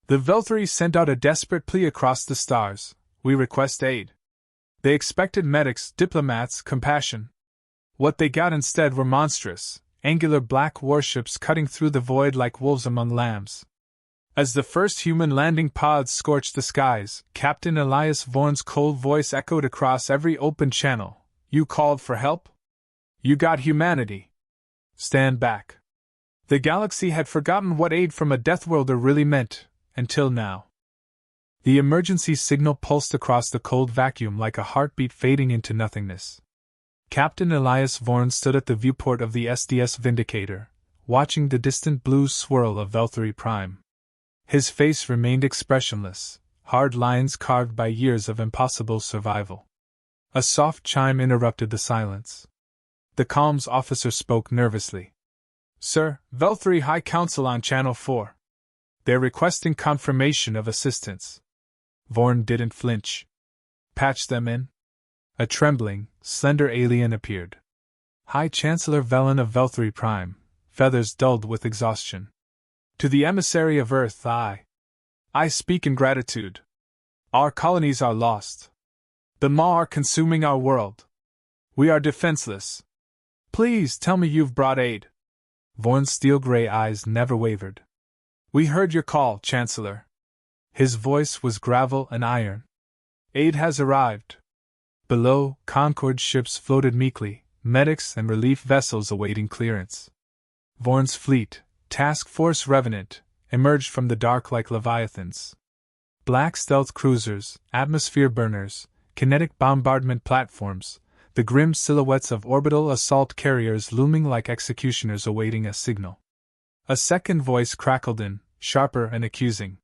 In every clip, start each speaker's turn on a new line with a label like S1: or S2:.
S1: The Velthari sent out a desperate plea across the stars. We request aid. They expected medics, diplomats, compassion. What they got instead were monstrous, angular black warships cutting through the void like wolves among lambs. As the first human landing pods scorched the skies, Captain Elias Vorn's cold voice echoed across every open channel. You called for help? You got humanity. Stand back. The galaxy had forgotten what aid from a Deathworlder really meant, until now. The emergency signal pulsed across the cold vacuum like a heartbeat fading into nothingness. Captain Elias Vorn stood at the viewport of the SDS Vindicator, watching the distant blue swirl of Velthari Prime. His face remained expressionless, hard lines carved by years of impossible survival. A soft chime interrupted the silence. The comms officer spoke nervously. Sir, Velthari High Council on Channel 4. They're requesting confirmation of assistance. Vorn didn't flinch. Patch them in. A trembling, slender alien appeared. High Chancellor Velen of Velthari Prime, feathers dulled with exhaustion. To the emissary of Earth, I speak in gratitude. Our colonies are lost. The Maw are consuming our world. We are defenseless. Please tell me you've brought aid. Vorn's steel-gray eyes never wavered. We heard your call, Chancellor. His voice was gravel and iron. Aid has arrived. Below, Concord ships floated meekly, medics and relief vessels awaiting clearance. Vorn's fleet, Task Force Revenant, emerged from the dark like leviathans. Black stealth cruisers, atmosphere burners, kinetic bombardment platforms, the grim silhouettes of orbital assault carriers looming like executioners awaiting a signal. A second voice crackled in, sharper and accusing.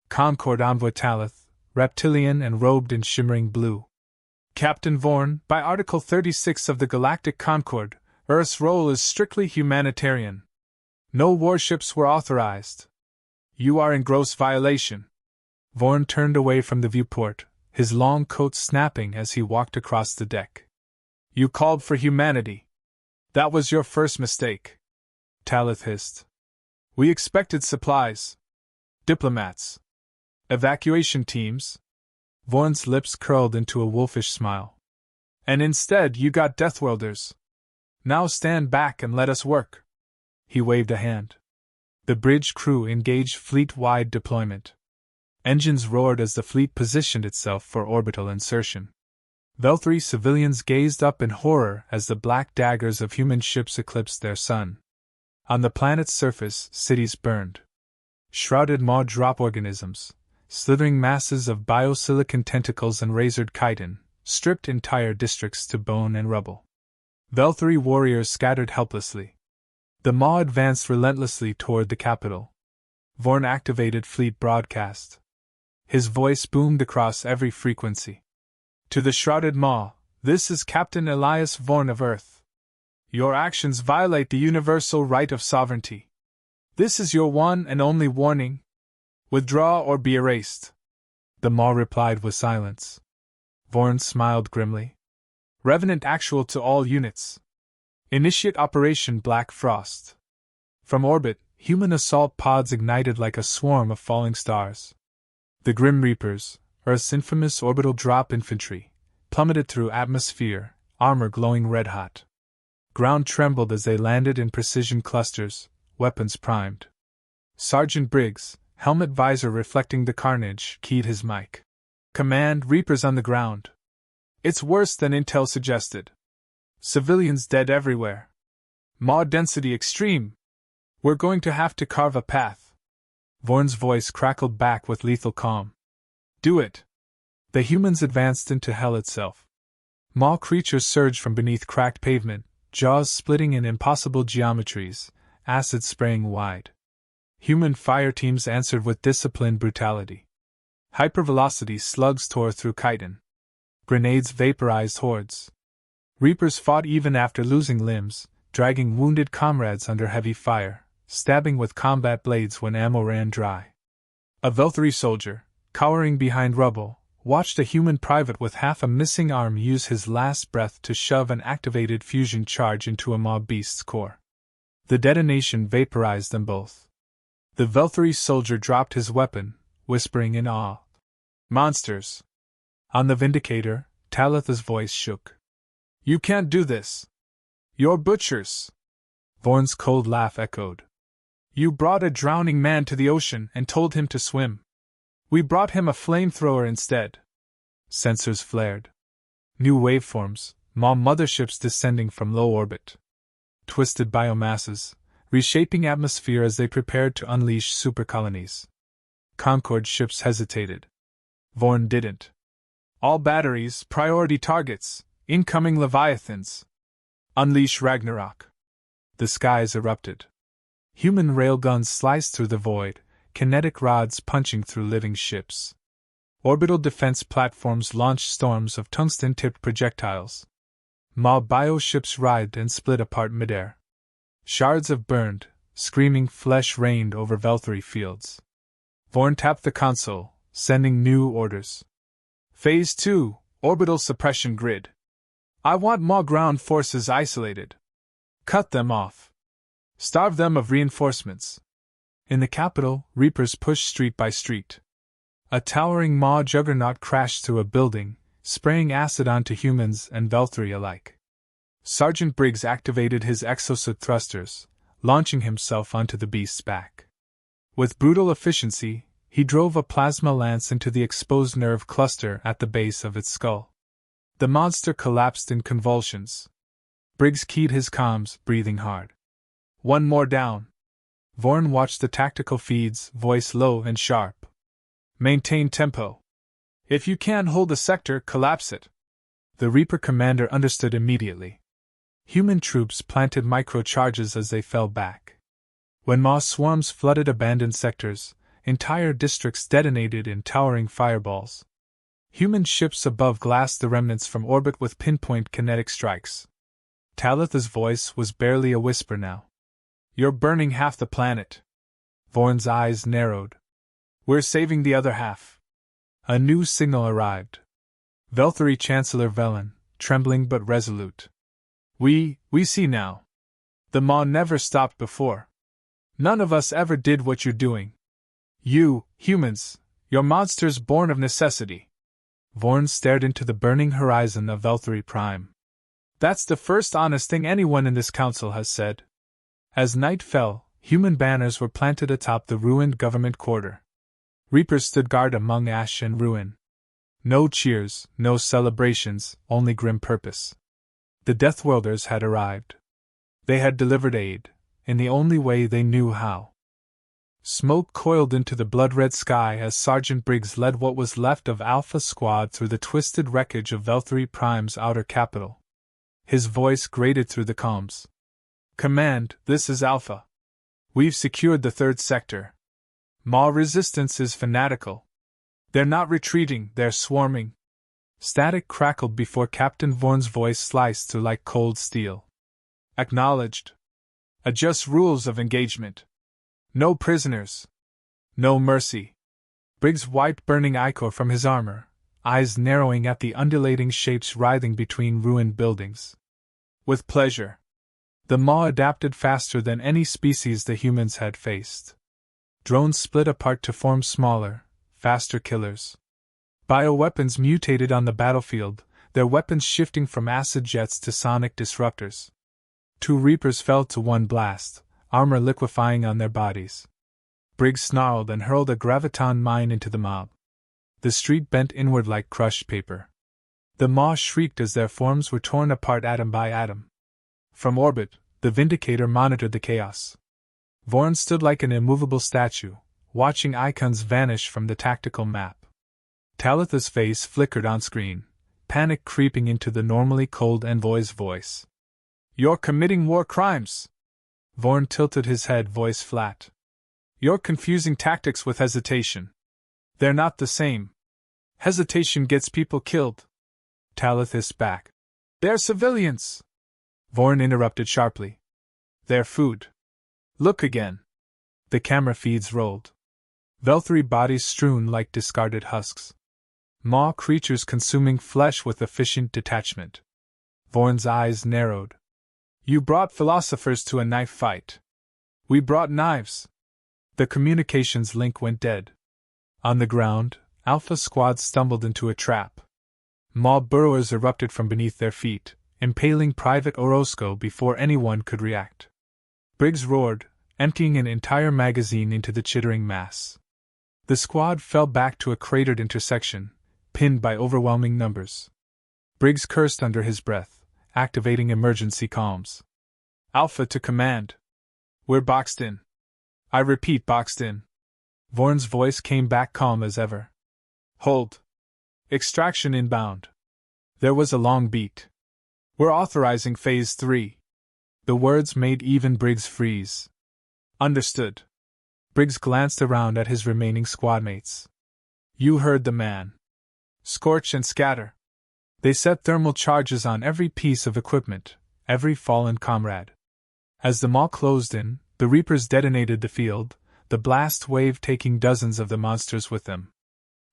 S1: Concord Envoy Talith, reptilian and robed in shimmering blue. Captain Vorn, by Article 36 of the Galactic Concord, Earth's role is strictly humanitarian. No warships were authorized. You are in gross violation. Vorn turned away from the viewport, his long coat snapping as he walked across the deck. You called for humanity. That was your first mistake. Talith hissed. We expected supplies. Diplomats. Evacuation teams. Vorn's lips curled into a wolfish smile. And instead you got Deathworlders. Now stand back and let us work. He waved a hand. The bridge crew engaged fleet-wide deployment. Engines roared as the fleet positioned itself for orbital insertion. Velthari civilians gazed up in horror as the black daggers of human ships eclipsed their sun. On the planet's surface, cities burned. Shrouded Maw drop organisms, slithering masses of biosilicon tentacles and razored chitin, stripped entire districts to bone and rubble. Velthari warriors scattered helplessly. The Maw advanced relentlessly toward the capital. Vorn activated fleet broadcast. His voice boomed across every frequency. To the shrouded Maw, this is Captain Elias Vorn of Earth. Your actions violate the universal right of sovereignty. This is your one and only warning. Withdraw or be erased. The Maw replied with silence. Vorn smiled grimly. Revenant actual to all units. Initiate Operation Black Frost. From orbit, human assault pods ignited like a swarm of falling stars. The Grim Reapers, Earth's infamous orbital drop infantry, plummeted through atmosphere, armor glowing red-hot. Ground trembled as they landed in precision clusters, weapons primed. Sergeant Briggs, helmet visor reflecting the carnage, keyed his mic. Command, Reapers on the ground. It's worse than intel suggested. Civilians dead everywhere. Maw density extreme. We're going to have to carve a path. Vorn's voice crackled back with lethal calm. Do it. The humans advanced into hell itself. Maw creatures surged from beneath cracked pavement, jaws splitting in impossible geometries, acid spraying wide. Human fire teams answered with disciplined brutality. Hypervelocity slugs tore through chitin. Grenades vaporized hordes. Reapers fought even after losing limbs, dragging wounded comrades under heavy fire, stabbing with combat blades when ammo ran dry. A Velthari soldier, cowering behind rubble, watched a human private with half a missing arm use his last breath to shove an activated fusion charge into a Maw beast's core. The detonation vaporized them both. The Velthari soldier dropped his weapon, whispering in awe. Monsters! On the Vindicator, Talitha's voice shook. You can't do this! You're butchers! Vorn's cold laugh echoed. You brought a drowning man to the ocean and told him to swim. We brought him a flamethrower instead. Sensors flared. New waveforms, Maw motherships descending from low orbit. Twisted biomasses, reshaping atmosphere as they prepared to unleash supercolonies. Concord ships hesitated. Vorn didn't. All batteries, priority targets, incoming Leviathans. Unleash Ragnarok. The skies erupted. Human railguns sliced through the void, kinetic rods punching through living ships. Orbital defense platforms launched storms of tungsten-tipped projectiles. Maw bioships writhed and split apart midair. Shards of burned, screaming flesh rained over Velthury fields. Vorn tapped the console, sending new orders. Phase 2, Orbital Suppression Grid. I want Maw ground forces isolated. Cut them off. Starve them of reinforcements. In the capital, Reapers pushed street by street. A towering Maw juggernaut crashed through a building, spraying acid onto humans and Velthury alike. Sergeant Briggs activated his exosuit thrusters, launching himself onto the beast's back. With brutal efficiency, he drove a plasma lance into the exposed nerve cluster at the base of its skull. The monster collapsed in convulsions. Briggs keyed his comms, breathing hard. One more down. Vorn watched the tactical feeds, voice low and sharp. Maintain tempo. If you can hold the sector, collapse it. The Reaper commander understood immediately. Human troops planted microcharges as they fell back. When Maw swarms flooded abandoned sectors, entire districts detonated in towering fireballs. Human ships above glassed the remnants from orbit with pinpoint kinetic strikes. Talitha's voice was barely a whisper now. You're burning half the planet. Vorn's eyes narrowed. We're saving the other half. A new signal arrived. Velthury Chancellor Velen, trembling but resolute. We see now. The Maw never stopped before. None of us ever did what you're doing. You, humans, you're monsters born of necessity. Vorn stared into the burning horizon of Velthury Prime. That's the first honest thing anyone in this council has said. As night fell, human banners were planted atop the ruined government quarter. Reapers stood guard among ash and ruin. No cheers, no celebrations, only grim purpose. The Deathworlders had arrived. They had delivered aid, in the only way they knew how. Smoke coiled into the blood-red sky as Sergeant Briggs led what was left of Alpha Squad through the twisted wreckage of Velthury Prime's outer capital. His voice grated through the comms. Command, this is Alpha. We've secured the third sector. Maw resistance is fanatical. They're not retreating, they're swarming. Static crackled before Captain Vorn's voice sliced through like cold steel. Acknowledged. Adjust rules of engagement. No prisoners. No mercy. Briggs wiped burning ichor from his armor, eyes narrowing at the undulating shapes writhing between ruined buildings. With pleasure. The Maw adapted faster than any species the humans had faced. Drones split apart to form smaller, faster killers. Bioweapons mutated on the battlefield, their weapons shifting from acid jets to sonic disruptors. 2 Reapers fell to one blast, armor liquefying on their bodies. Briggs snarled and hurled a graviton mine into the mob. The street bent inward like crushed paper. The Maw shrieked as their forms were torn apart atom by atom. From orbit, the Vindicator monitored the chaos. Vorn stood like an immovable statue, watching icons vanish from the tactical map. Talitha's face flickered on screen, panic creeping into the normally cold envoy's voice. You're committing war crimes! Vorn tilted his head, voice flat. You're confusing tactics with hesitation. They're not the same. Hesitation gets people killed. Talitha spat. They're civilians! Vorn interrupted sharply. They're food. Look again. The camera feeds rolled. Velthury bodies strewn like discarded husks. Maw creatures consuming flesh with efficient detachment. Vorn's eyes narrowed. You brought philosophers to a knife fight. We brought knives. The communications link went dead. On the ground, Alpha Squad stumbled into a trap. Maw burrowers erupted from beneath their feet, impaling Private Orozco before anyone could react. Briggs roared, emptying an entire magazine into the chittering mass. The squad fell back to a cratered intersection, pinned by overwhelming numbers. Briggs cursed under his breath, activating emergency comms. Alpha to command. We're boxed in. I repeat, boxed in. Vorn's voice came back calm as ever. Hold. Extraction inbound. There was a long beat. We're authorizing Phase 3. The words made even Briggs freeze. Understood. Briggs glanced around at his remaining squadmates. You heard the man. Scorch and scatter. They set thermal charges on every piece of equipment, every fallen comrade. As the maw closed in, the Reapers detonated the field, the blast wave taking dozens of the monsters with them.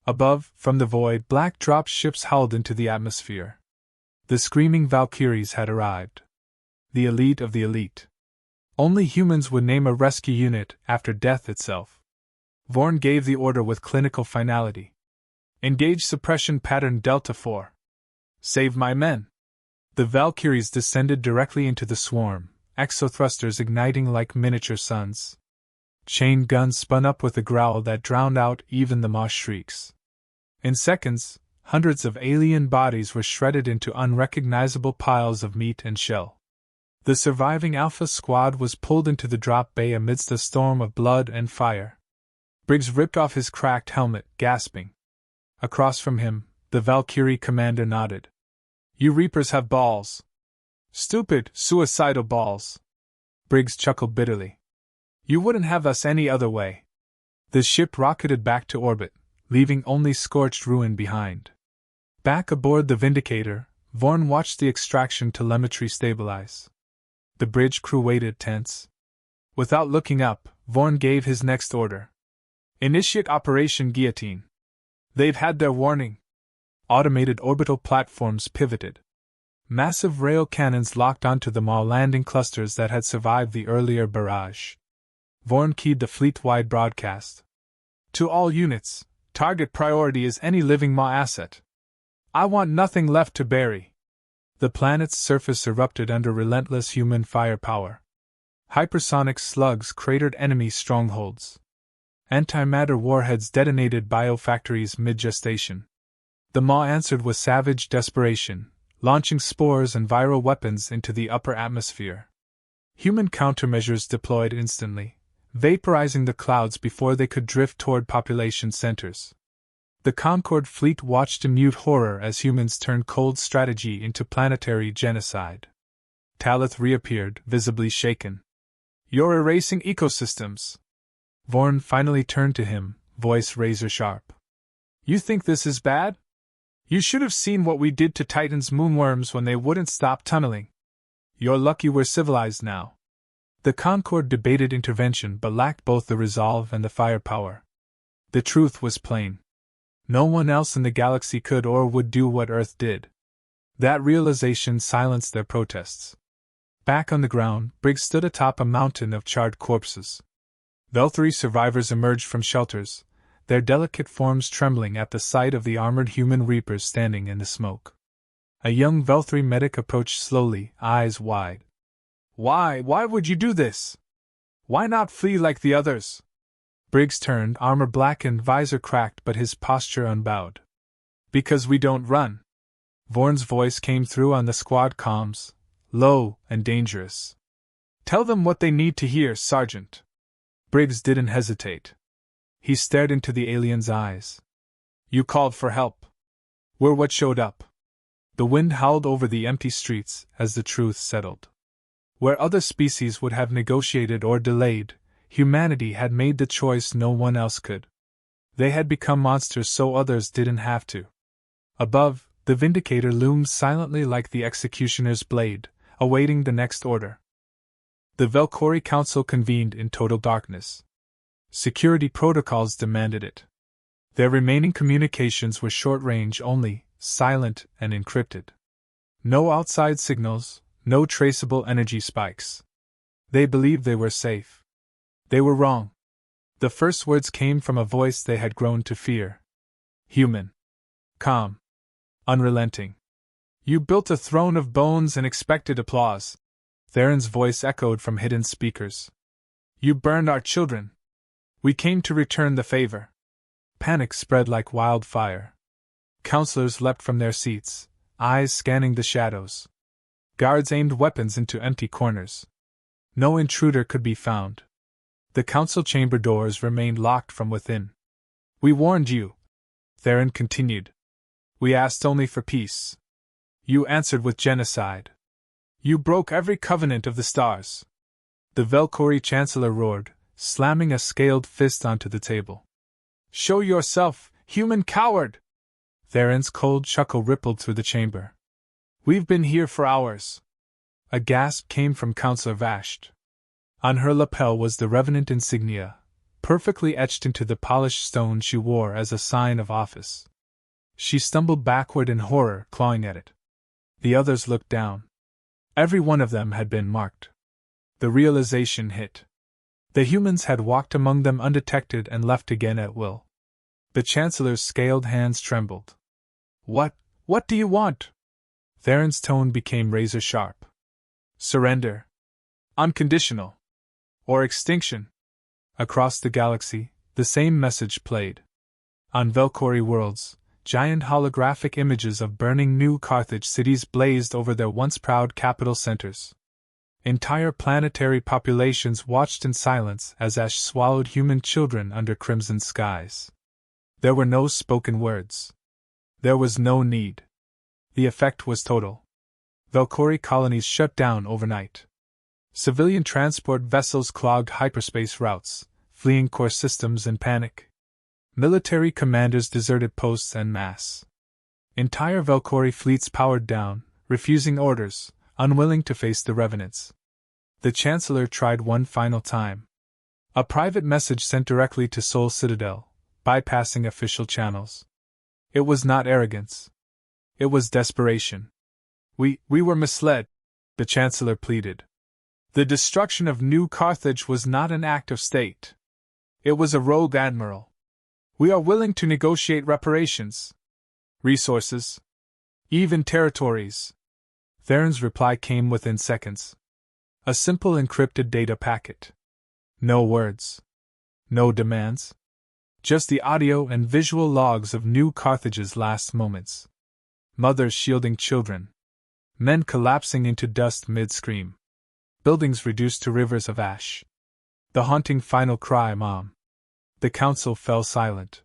S1: Above, from the void, black drop ships howled into the atmosphere. The screaming Valkyries had arrived. The elite of the elite. Only humans would name a rescue unit after death itself. Vorn gave the order with clinical finality. Engage suppression pattern Delta 4. Save my men. The Valkyries descended directly into the swarm, exothrusters igniting like miniature suns. Chain guns spun up with a growl that drowned out even the maw shrieks. In seconds, hundreds of alien bodies were shredded into unrecognizable piles of meat and shell. The surviving Alpha Squad was pulled into the drop bay amidst a storm of blood and fire. Briggs ripped off his cracked helmet, gasping. Across from him, the Valkyrie commander nodded. You Reapers have balls. Stupid, suicidal balls. Briggs chuckled bitterly. You wouldn't have us any other way. The ship rocketed back to orbit, leaving only scorched ruin behind. Back aboard the Vindicator, Vorn watched the extraction telemetry stabilize. The bridge crew waited tense. Without looking up, Vorn gave his next order. Initiate Operation Guillotine. They've had their warning. Automated orbital platforms pivoted. Massive rail cannons locked onto the maw landing clusters that had survived the earlier barrage. Vorn keyed the fleet-wide broadcast. To all units, target priority is any living maw asset. I want nothing left to bury. The planet's surface erupted under relentless human firepower. Hypersonic slugs cratered enemy strongholds. Antimatter warheads detonated biofactories mid-gestation. The maw answered with savage desperation, launching spores and viral weapons into the upper atmosphere. Human countermeasures deployed instantly, vaporizing the clouds before they could drift toward population centers. The Concord fleet watched in mute horror as humans turned cold strategy into planetary genocide. Talith reappeared, visibly shaken. You're erasing ecosystems. Vorn finally turned to him, voice razor-sharp. You think this is bad? You should have seen what we did to Titan's moonworms when they wouldn't stop tunneling. You're lucky we're civilized now. The Concord debated intervention but lacked both the resolve and the firepower. The truth was plain. No one else in the galaxy could or would do what Earth did. That realization silenced their protests. Back on the ground, Briggs stood atop a mountain of charred corpses. Veltri survivors emerged from shelters, their delicate forms trembling at the sight of the armored human Reapers standing in the smoke. A young Veltri medic approached slowly, eyes wide. Why would you do this? Why not flee like the others? Briggs turned, armor blackened, visor cracked but his posture unbowed. Because we don't run. Vorn's voice came through on the squad comms, low and dangerous. Tell them what they need to hear, Sergeant. Briggs didn't hesitate. He stared into the alien's eyes. You called for help. We're what showed up. The wind howled over the empty streets as the truth settled. Where other species would have negotiated or delayed, humanity had made the choice no one else could. They had become monsters so others didn't have to. Above, the Vindicator loomed silently like the executioner's blade, awaiting the next order. The Velcori Council convened in total darkness. Security protocols demanded it. Their remaining communications were short-range only, silent and encrypted. No outside signals, no traceable energy spikes. They believed they were safe. They were wrong. The first words came from a voice they had grown to fear. Human. Calm. Unrelenting. You built a throne of bones and expected applause. Theron's voice echoed from hidden speakers. You burned our children. We came to return the favor. Panic spread like wildfire. Counselors leapt from their seats, eyes scanning the shadows. Guards aimed weapons into empty corners. No intruder could be found. The council chamber doors remained locked from within. We warned you, Theron continued. We asked only for peace. You answered with genocide. You broke every covenant of the stars. The Velkhori Chancellor roared, slamming a scaled fist onto the table. Show yourself, human coward! Theron's cold chuckle rippled through the chamber. We've been here for hours. A gasp came from Counselor Vashti. On her lapel was the Revenant insignia, perfectly etched into the polished stone she wore as a sign of office. She stumbled backward in horror, clawing at it. The others looked down. Every one of them had been marked. The realization hit. The humans had walked among them undetected and left again at will. The Chancellor's scaled hands trembled. What do you want? Theron's tone became razor-sharp. Surrender. Unconditional. Or extinction. Across the galaxy, the same message played. On Velkhori worlds, giant holographic images of burning New Carthage cities blazed over their once proud capital centers. Entire planetary populations watched in silence as ash swallowed human children under crimson skies. There were no spoken words. There was no need. The effect was total. Velkhori colonies shut down overnight. Civilian transport vessels clogged hyperspace routes, fleeing core systems in panic. Military commanders deserted posts en masse. Entire Velkhori fleets powered down, refusing orders, unwilling to face the revenants. The Chancellor tried one final time. A private message sent directly to Sol Citadel, bypassing official channels. It was not arrogance. It was desperation. We were misled, the Chancellor pleaded. The destruction of New Carthage was not an act of state. It was a rogue admiral. We are willing to negotiate reparations. Resources. Even territories. Theron's reply came within seconds. A simple encrypted data packet. No words. No demands. Just the audio and visual logs of New Carthage's last moments. Mothers shielding children. Men collapsing into dust mid-scream. Buildings reduced to rivers of ash. The haunting final cry, Mom. The council fell silent.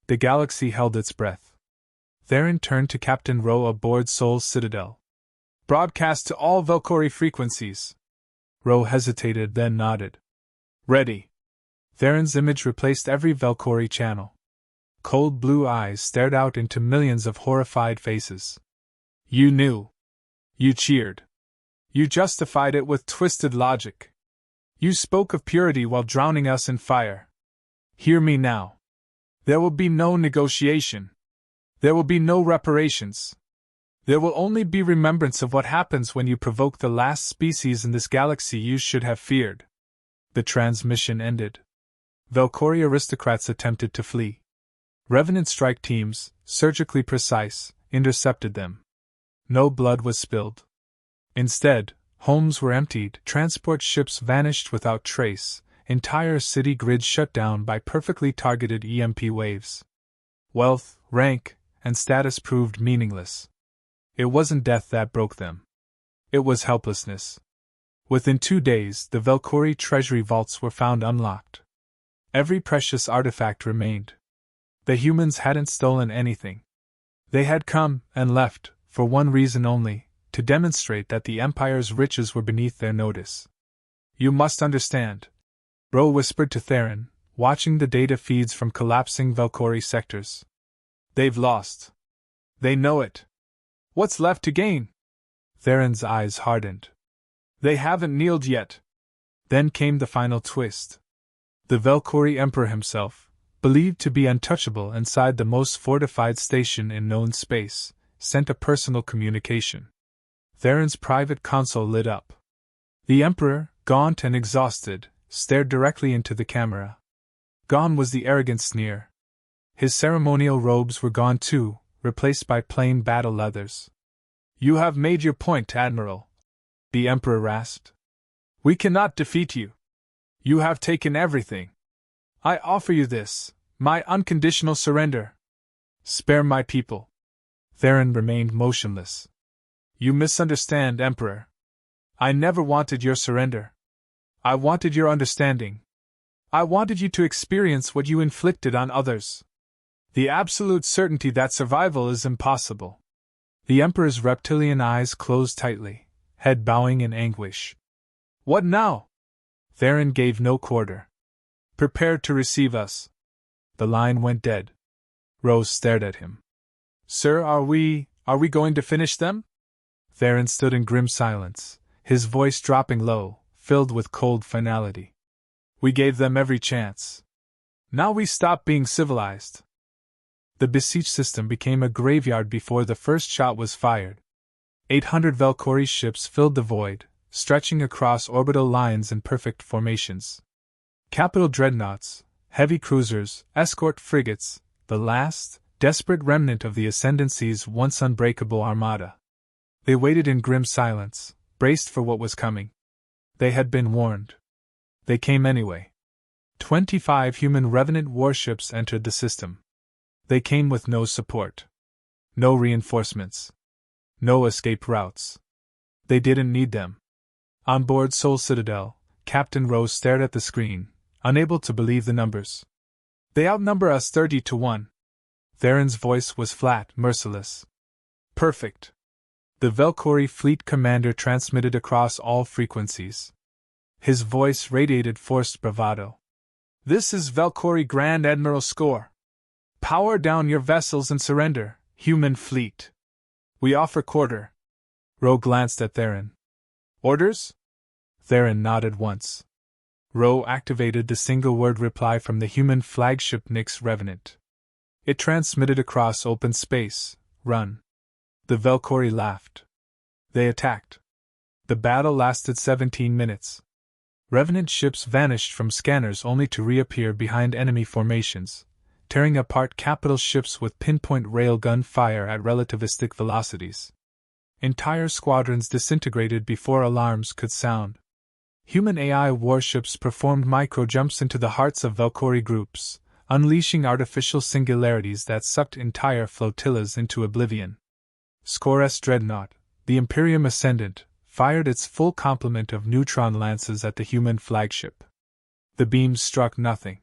S1: The galaxy held its breath. Theron turned to Captain Rowe aboard Sol's Citadel. Broadcast to all Velkhori frequencies. Rowe hesitated, then nodded. Ready. Theron's image replaced every Velkhori channel. Cold blue eyes stared out into millions of horrified faces. You knew. You cheered. You justified it with twisted logic. You spoke of purity while drowning us in fire. Hear me now. There will be no negotiation. There will be no reparations. There will only be remembrance of what happens when you provoke the last species in this galaxy you should have feared. The transmission ended. Velkhori aristocrats attempted to flee. Revenant strike teams, surgically precise, intercepted them. No blood was spilled. Instead, homes were emptied, transport ships vanished without trace, entire city grids shut down by perfectly targeted EMP waves. Wealth, rank, and status proved meaningless. It wasn't death that broke them. It was helplessness. Within 2 days, the Velkhori treasury vaults were found unlocked. Every precious artifact remained. The humans hadn't stolen anything. They had come and left, for one reason only, to demonstrate that the Empire's riches were beneath their notice. You must understand, Rowe whispered to Theron, watching the data feeds from collapsing Velkhori sectors. They've lost. They know it. What's left to gain? Theron's eyes hardened. They haven't kneeled yet. Then came the final twist. The Velkhori Emperor himself, believed to be untouchable inside the most fortified station in known space, sent a personal communication. Theron's private console lit up. The Emperor, gaunt and exhausted, stared directly into the camera. Gone was the arrogant sneer. His ceremonial robes were gone too, replaced by plain battle leathers. You have made your point, Admiral, the Emperor rasped. We cannot defeat you. You have taken everything. I offer you this, my unconditional surrender. Spare my people. Theron remained motionless. You misunderstand, Emperor. I never wanted your surrender. I wanted your understanding. I wanted you to experience what you inflicted on others. The absolute certainty that survival is impossible. The Emperor's reptilian eyes closed tightly, head bowing in anguish. What now? Theron gave no quarter. Prepare to receive us. The line went dead. Rose stared at him. Sir, are we going to finish them? Theron stood in grim silence, his voice dropping low, filled with cold finality. We gave them every chance. Now we stop being civilized. The besieged system became a graveyard before the first shot was fired. 800 Valkyrie ships filled the void, stretching across orbital lines in perfect formations. Capital dreadnoughts, heavy cruisers, escort frigates, the last, desperate remnant of the Ascendancy's once unbreakable armada. They waited in grim silence, braced for what was coming. They had been warned. They came anyway. 25 human Revenant warships entered the system. They came with no support. No reinforcements. No escape routes. They didn't need them. On board Sol Citadel, Captain Rose stared at the screen, unable to believe the numbers. They outnumber us 30-1. Theron's voice was flat, merciless. Perfect. The Valkyrie fleet commander transmitted across all frequencies. His voice radiated forced bravado. This is Valkyrie Grand Admiral Score. Power down your vessels and surrender, human fleet. We offer quarter. Ro glanced at Theron. Orders? Theron nodded once. Ro activated the single-word reply from the human flagship Nyx Revenant. It transmitted across open space, run. The Valkyrie laughed. They attacked. The battle lasted 17 minutes. Revenant ships vanished from scanners only to reappear behind enemy formations, tearing apart capital ships with pinpoint railgun fire at relativistic velocities. Entire squadrons disintegrated before alarms could sound. Human AI warships performed micro-jumps into the hearts of Valkyrie groups, unleashing artificial singularities that sucked entire flotillas into oblivion. Score's dreadnought, the Imperium Ascendant, fired its full complement of neutron lances at the human flagship. The beams struck nothing.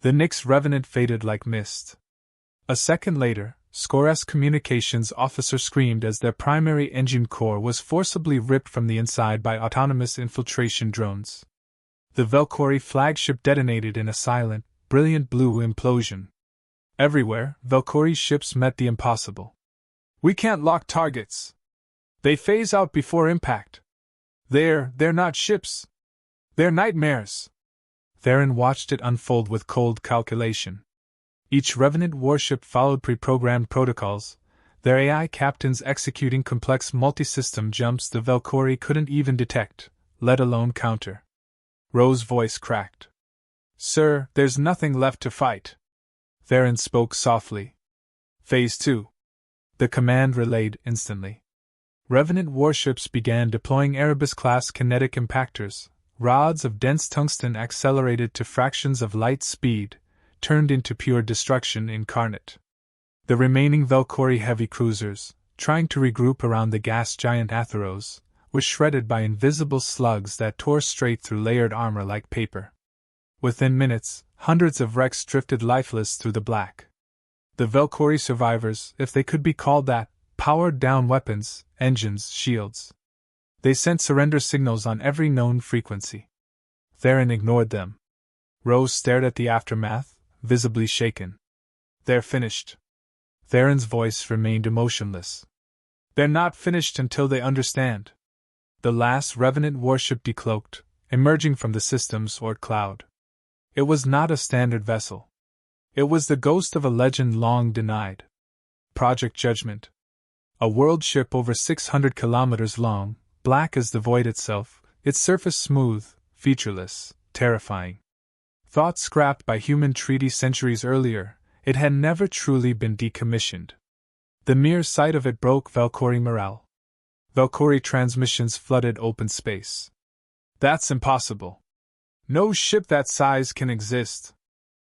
S1: The Nyx Revenant faded like mist. A second later, Score's communications officer screamed as their primary engine core was forcibly ripped from the inside by autonomous infiltration drones. The Valkyrie flagship detonated in a silent, brilliant blue implosion. Everywhere, Valkyrie ships met the impossible. We can't lock targets. They phase out before impact. They're not ships. They're nightmares. Theron watched it unfold with cold calculation. Each Revenant warship followed pre-programmed protocols, their AI captains executing complex multi-system jumps the Valkyrie couldn't even detect, let alone counter. Rose's voice cracked. Sir, there's nothing left to fight. Theron spoke softly. Phase 2. The command relayed instantly. Revenant warships began deploying Erebus-class kinetic impactors, rods of dense tungsten accelerated to fractions of light speed, turned into pure destruction incarnate. The remaining Valkyrie heavy cruisers, trying to regroup around the gas giant Atheros, were shredded by invisible slugs that tore straight through layered armor like paper. Within minutes, hundreds of wrecks drifted lifeless through the black. The Valkyrie survivors, if they could be called that, powered down weapons, engines, shields. They sent surrender signals on every known frequency. Theron ignored them. Rose stared at the aftermath, visibly shaken. They're finished. Theron's voice remained emotionless. They're not finished until they understand. The last Revenant warship decloaked, emerging from the system's Oort cloud. It was not a standard vessel. It was the ghost of a legend long denied. Project Judgment. A world ship over 600 kilometers long, black as the void itself, its surface smooth, featureless, terrifying. Thought scrapped by human treaty centuries earlier, it had never truly been decommissioned. The mere sight of it broke Valkyrie morale. Valkyrie transmissions flooded open space. That's impossible. No ship that size can exist.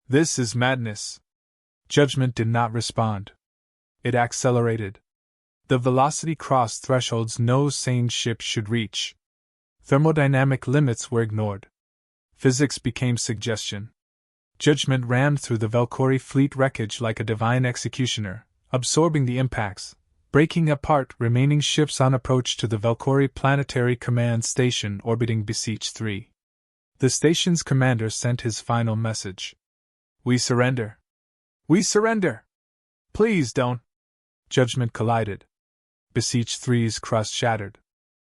S1: This is madness. Judgment did not respond. It accelerated. The velocity crossed thresholds no sane ship should reach. Thermodynamic limits were ignored. Physics became suggestion. Judgment rammed through the Valkyrie fleet wreckage like a divine executioner, absorbing the impacts, breaking apart remaining ships on approach to the Valkyrie Planetary Command Station orbiting Beseech 3. The station's commander sent his final message. We surrender. We surrender! Please don't! Judgment collided. Beseech 3's crust shattered.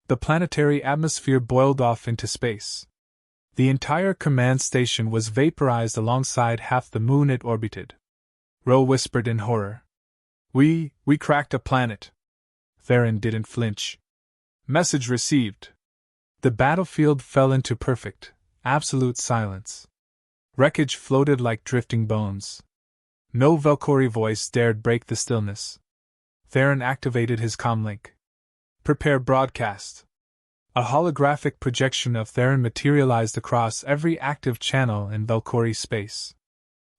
S1: The planetary atmosphere boiled off into space. The entire command station was vaporized alongside half the moon it orbited. Ro whispered in horror. We cracked a planet. Theron didn't flinch. Message received. The battlefield fell into perfect, absolute silence. Wreckage floated like drifting bones. No Valkyrie voice dared break the stillness. Theron activated his comlink. Prepare broadcast. A holographic projection of Theron materialized across every active channel in Valkyrie space.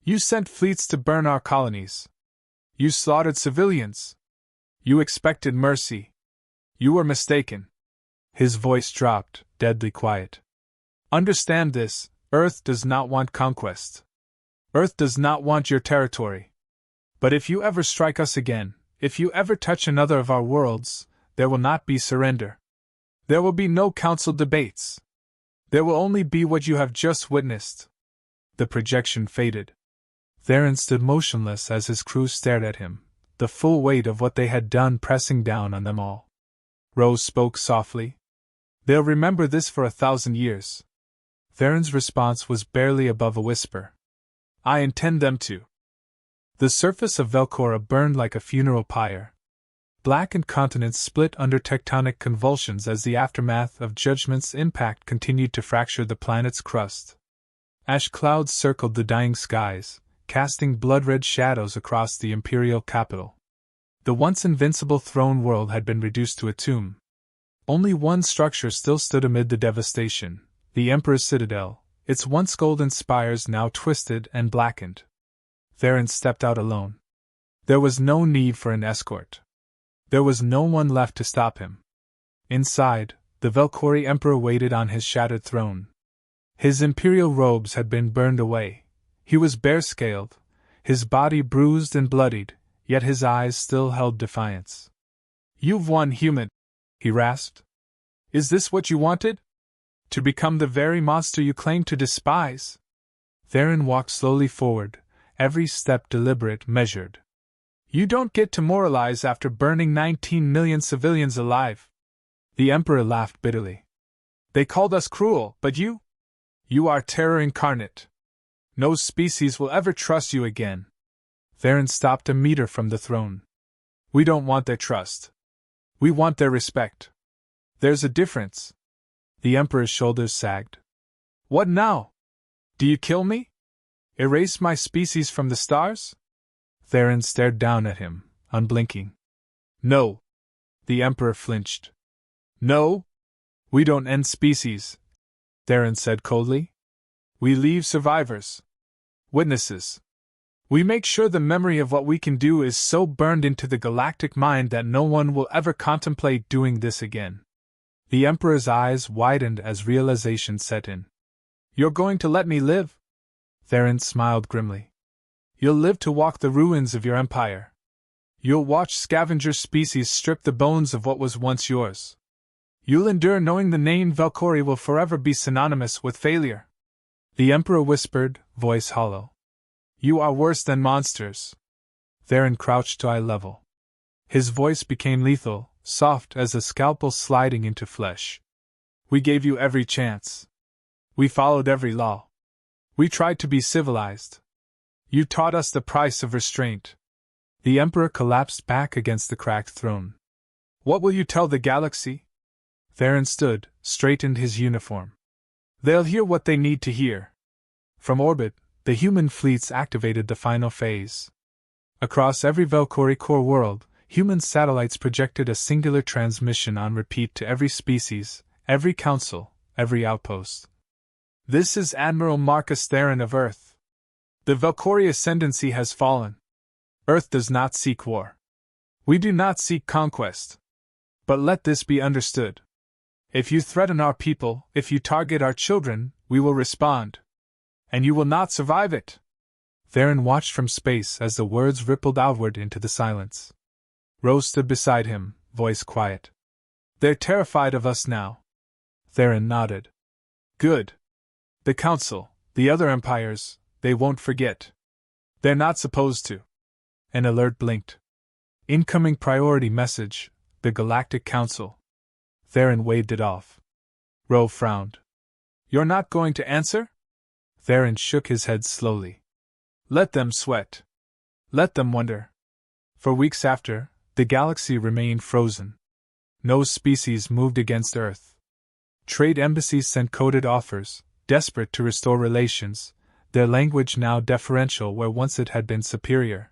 S1: You sent fleets to burn our colonies. You slaughtered civilians. You expected mercy. You were mistaken. His voice dropped, deadly quiet. Understand this, Earth does not want conquest. Earth does not want your territory. But if you ever strike us again, if you ever touch another of our worlds, there will not be surrender. There will be no council debates. There will only be what you have just witnessed. The projection faded. Theron stood motionless as his crew stared at him, the full weight of what they had done pressing down on them all. Rose spoke softly. They'll remember this for 1,000 years. Theron's response was barely above a whisper. I intend them to. The surface of Velcora burned like a funeral pyre. Blackened continents split under tectonic convulsions as the aftermath of Judgment's impact continued to fracture the planet's crust. Ash clouds circled the dying skies, casting blood-red shadows across the imperial capital. The once invincible throne world had been reduced to a tomb. Only one structure still stood amid the devastation, the Emperor's Citadel, its once golden spires now twisted and blackened. Theron stepped out alone. There was no need for an escort. There was no one left to stop him. Inside, the Valkyrie Emperor waited on his shattered throne. His imperial robes had been burned away. He was bare-scaled, his body bruised and bloodied, yet his eyes still held defiance. You've won, human, he rasped. Is this what you wanted? To become the very monster you claim to despise? Theron walked slowly forward, every step deliberate, measured. You don't get to moralize after burning 19 million civilians alive. The Emperor laughed bitterly. They called us cruel, but you? You are terror incarnate. No species will ever trust you again. Theron stopped a meter from the throne. We don't want their trust. We want their respect. There's a difference. The Emperor's shoulders sagged. What now? Do you kill me? Erase my species from the stars? Theron stared down at him, unblinking. No. The Emperor flinched. No? We don't end species, Theron said coldly. We leave survivors. Witnesses. We make sure the memory of what we can do is so burned into the galactic mind that no one will ever contemplate doing this again. The Emperor's eyes widened as realization set in. You're going to let me live? Theron smiled grimly. You'll live to walk the ruins of your empire. You'll watch scavenger species strip the bones of what was once yours. You'll endure knowing the name Valkyrie will forever be synonymous with failure. The Emperor whispered, voice hollow. You are worse than monsters. Theron crouched to eye level. His voice became lethal, soft as a scalpel sliding into flesh. We gave you every chance. We followed every law. We tried to be civilized. You taught us the price of restraint. The Emperor collapsed back against the cracked throne. What will you tell the galaxy? Theron stood, straightened his uniform. They'll hear what they need to hear. From orbit, the human fleets activated the final phase. Across every Valkyrie core world, human satellites projected a singular transmission on repeat to every species, every council, every outpost. This is Admiral Marcus Theron of Earth. The Valkyrie ascendancy has fallen. Earth does not seek war. We do not seek conquest. But let this be understood. If you threaten our people, if you target our children, we will respond. And you will not survive it. Theron watched from space as the words rippled outward into the silence. Rose stood beside him, voice quiet. They're terrified of us now. Theron nodded. Good. The Council, the other empires, they won't forget. They're not supposed to. An alert blinked. Incoming priority message, the Galactic Council. Theron waved it off. Ro frowned. You're not going to answer? Theron shook his head slowly. Let them sweat. Let them wonder. For weeks after, the galaxy remained frozen. No species moved against Earth. Trade embassies sent coded offers, desperate to restore relations, their language now deferential where once it had been superior.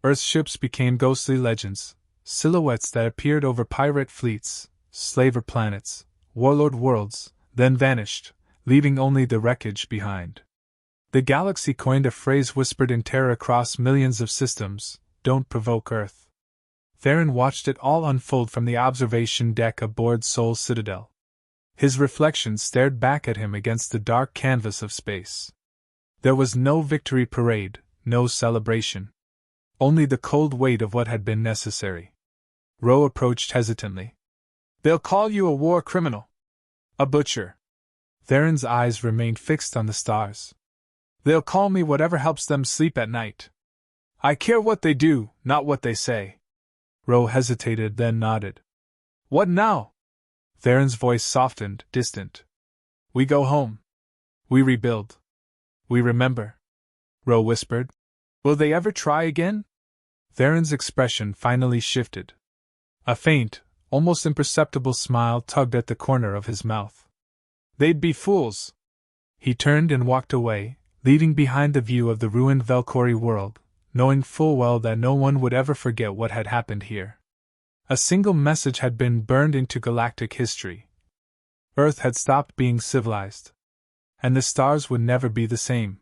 S1: Earth ships became ghostly legends, silhouettes that appeared over pirate fleets, slaver planets, warlord worlds, then vanished, leaving only the wreckage behind. The galaxy coined a phrase whispered in terror across millions of systems: don't provoke Earth. Theron watched it all unfold from the observation deck aboard Sol Citadel. His reflection stared back at him against the dark canvas of space. There was no victory parade, no celebration. Only the cold weight of what had been necessary. Ro approached hesitantly. They'll call you a war criminal. A butcher. Theron's eyes remained fixed on the stars. They'll call me whatever helps them sleep at night. I care what they do, not what they say. Ro hesitated, then nodded. What now? Theron's voice softened, distant. We go home. We rebuild. We remember. Ro whispered. Will they ever try again? Theron's expression finally shifted. A faint, almost imperceptible smile tugged at the corner of his mouth. They'd be fools. He turned and walked away, leaving behind the view of the ruined Valkyrie world, knowing full well that no one would ever forget what had happened here. A single message had been burned into galactic history. Earth had stopped being civilized. And the stars would never be the same.